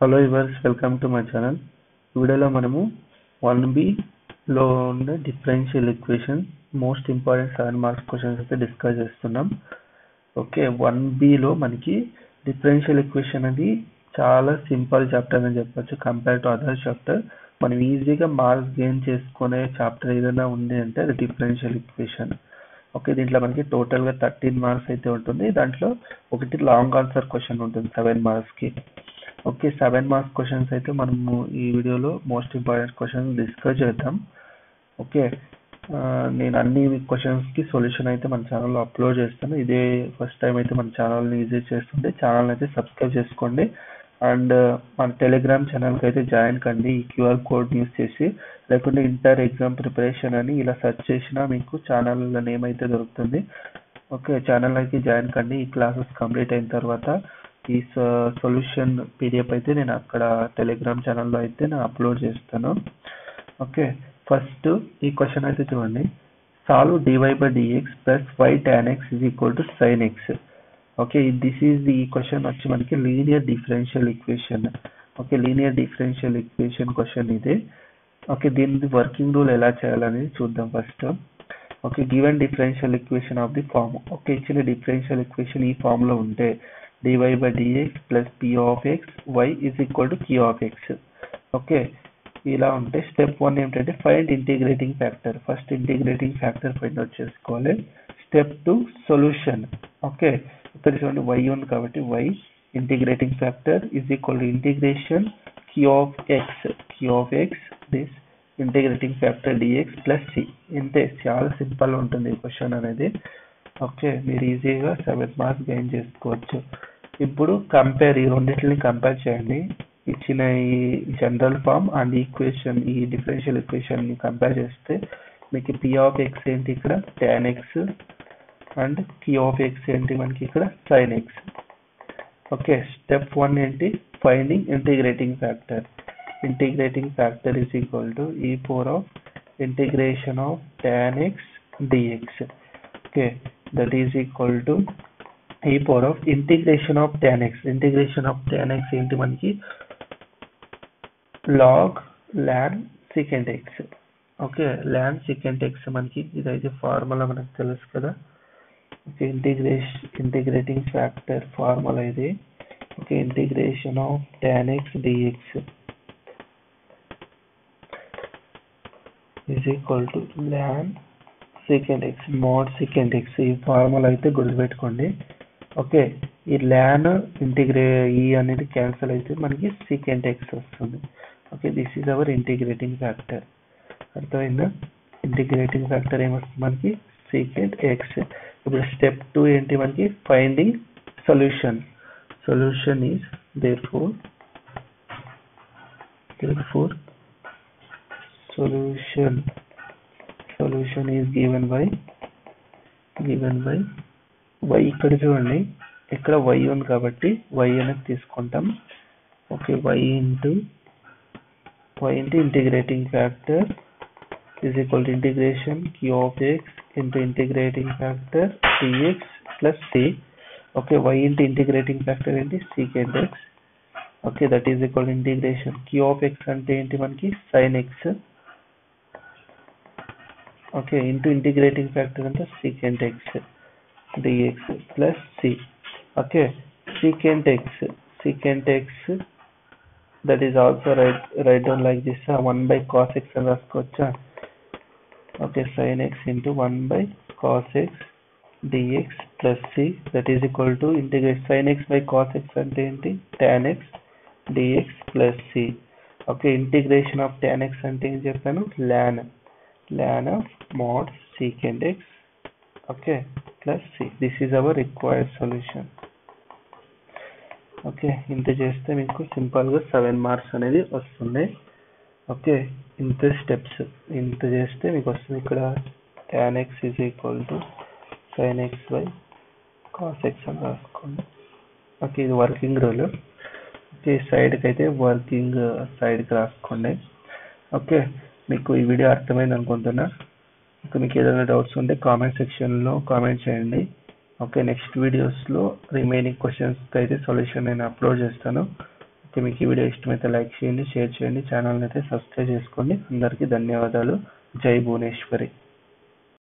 Hello yours, welcome to my channel. ఈ వీడియోలో మనము 1B లో ఉండే differential equation most important 7 marks questions అయితే డిస్కస్ చేస్తున్నాం. ఓకే, 1B లో మనకి డిఫరెన్షియల్ ఈక్వేషన్ అనేది చాలా సింపుల్ చాప్టర్ అని చెప్పొచ్చు కంపేర్ టు అదర్ చాప్టర్. మనం ఈజీగా మార్క్స్ గెయిన్ చేసుకునే చాప్టర్ ఏదైనా ఉంది అంటే అది డిఫరెన్షియల్ ఈక్వేషన్. ఓకే, దీంట్లో మనకి టోటల్గా 13 మార్క్స్ అయితే ఉంటుంది. దాంట్లో ఒకటి లాంగ్ ఆన్సర్ క్వశ్చన్ ఉంటుంది 7 మార్క్స్కి. ఓకే, 7 మార్క్స్ క్వశ్చన్స్ అయితే మనము ఈ వీడియోలో మోస్ట్ ఇంపార్టెంట్ క్వశ్చన్స్ డిస్కస్ చేద్దాం. ఓకే, నేను అన్ని క్వశ్చన్స్కి సొల్యూషన్ అయితే మన ఛానల్లో అప్లోడ్ చేస్తాను. ఇదే ఫస్ట్ టైం అయితే మన ఛానల్ని విజిట్ చేస్తుంటే ఛానల్ అయితే సబ్స్క్రైబ్ చేసుకోండి. అండ్ మన టెలిగ్రామ్ ఛానల్కి అయితే జాయిన్ కండి. ఈ క్యూఆర్ కోడ్ యూస్ చేసి, లేకుంటే ఇంటర్ ఎగ్జామ్ ప్రిపరేషన్ అని ఇలా సెర్చ్ చేసినా మీకు ఛానల్ నేమ్ అయితే దొరుకుతుంది. ఓకే, ఛానల్ అయితే జాయిన్ కండి. ఈ క్లాసెస్ కంప్లీట్ అయిన తర్వాత ఈ సొల్యూషన్ పీడిఎఫ్ అయితే నేను అక్కడ టెలిగ్రామ్ ఛానల్లో అయితే నేను అప్లోడ్ చేస్తాను. ఓకే, ఫస్ట్ ఈ క్వశ్చన్ అయితే చూడండి. Solve dy/dx plus y tan x is equal to sin x. Okay, this is ఈ క్వశ్చన్ వచ్చి మనకి linear differential equation. Okay, linear differential equation question ఇది. ఓకే, దీని వర్కింగ్ రూల్ ఎలా చేయాలనేది చూద్దాం first. Okay, given differential equation of the form. Okay, ఇచ్చిన differential equation ఈ ఫామ్ లో ఉంటే dy/dx plus p of x y is equal to q of x. Okay, ఇలా ఉంటే స్టెప్ 1 ఏంటంటే find integrating factor. First integrating factor find out చేసుకోవాలి. Step 2 solution. Okay, ఇక్కడ చూడండి y ఉంది కాబట్టి y integrating factor is equal to integration q of x this integrating factor dx plus c. ఇంతే, చాలా సింపుల్ ఉంటుంది ఈ క్వశ్చన్ అనేది. ఓకే, మీరు ఈజీగా 7 మార్క్స్ గెయిన్ చేసుకోవచ్చు. ఇప్పుడు ఈ రెండింటిని కంపేర్ చేయండి. ఇచ్చిన ఈ జనరల్ ఫార్మ్ అండ్ ఈక్వేషన్, ఈ డిఫరెన్షియల్ ఈక్వేషన్ ని కంపేర్ చేస్తే మీకు p of x ఏంటి ఇక్కడ tan x and q of x ఏంటి మనకి ఇక్కడ sin x. ఓకే, స్టెప్ 1 ఏంటి finding integrating factor. Integrating factor is equal to e power of integration of tan x dx. Okay, that is equal to e power of integration of tan x. Integration of tan x ఏంటి మనకి log ln secant x. Okay, ln secant x మనకి ఇదైతే formula మనకు తెలుసు కదా. Okay, integrating factor formula ఇది. Okay, integration of tan x dx is equal to ln secant x mod secant x. ఈ formula అయితే గుర్తుపెట్టుకోండి. ఓకే, ఈ ln ఈ అనేది క్యాన్సిల్ అయితే మనకి secant x వస్తుంది. Okay, this is our integrating factor. అర్థమైందా? ఇంటిగ్రేటింగ్ ఫ్యాక్టర్ ఏమొస్తుంది మనకి secant x. ఇప్పుడు స్టెప్ 2 ఏంటి మనకి finding solution. Solution is therefore solution is given by y. ఇక్కడ చూడండి, ఇక్కడ y ఉంది కాబట్టి y అనేది తీసుకుంటాం. Okay, y into integrating factor is equal to integration q of x into integrating factor dx plus c. Okay, y into integrating factor ఏంటి secant x. Okay, that is equal to integration q of x అంటే ఏంటి మనకి sin x. Okay, into integrating factor అంటే secant x dx plus c. Okay, secant x that is also write down like this 1 by cos x అని రాసుకోవచ్చా. Okay, sin x into 1 by cos x dx plus c that is equal to integrate sin x by cos x అంటే ఏంటి tan x dx plus c. Okay, integration of tan x అంటే ఏం చెప్పాను ln of mod secant x. Okay, plus c. This is our required solution. Okay, ఇంత చేస్తే మీకు సింపుల్గా 7 marks అనేది వస్తుంది. ఓకే, ఇంత స్టెప్స్ ఇంత చేస్తే మీకు వస్తుంది. ఇక్కడ tan x is equal to sin x by cos x అని రాసుకోండి. ఓకే, ఇది వర్కింగ్ రూల్. ఓకే, సైడ్కి అయితే వర్కింగ్ సైడ్కి రాసుకోండి. ఓకే, మీకు ఈ వీడియో అర్థమైంది అనుకుంటున్నా. ఇంకా మీకు ఏదైనా డౌట్స్ ఉంటే కామెంట్ సెక్షన్లో కామెంట్ చేయండి. ఓకే, నెక్స్ట్ వీడియోస్లో రిమైనింగ్ క్వశ్చన్స్కి అయితే సొల్యూషన్ నేను అప్లోడ్ చేస్తాను. ఓకే, మీకు ఈ వీడియో ఇష్టమైతే లైక్ చేయండి, షేర్ చేయండి, ఛానల్ని అయితే సబ్స్క్రైబ్ చేసుకోండి. అందరికీ ధన్యవాదాలు. జై భువనేశ్వరి.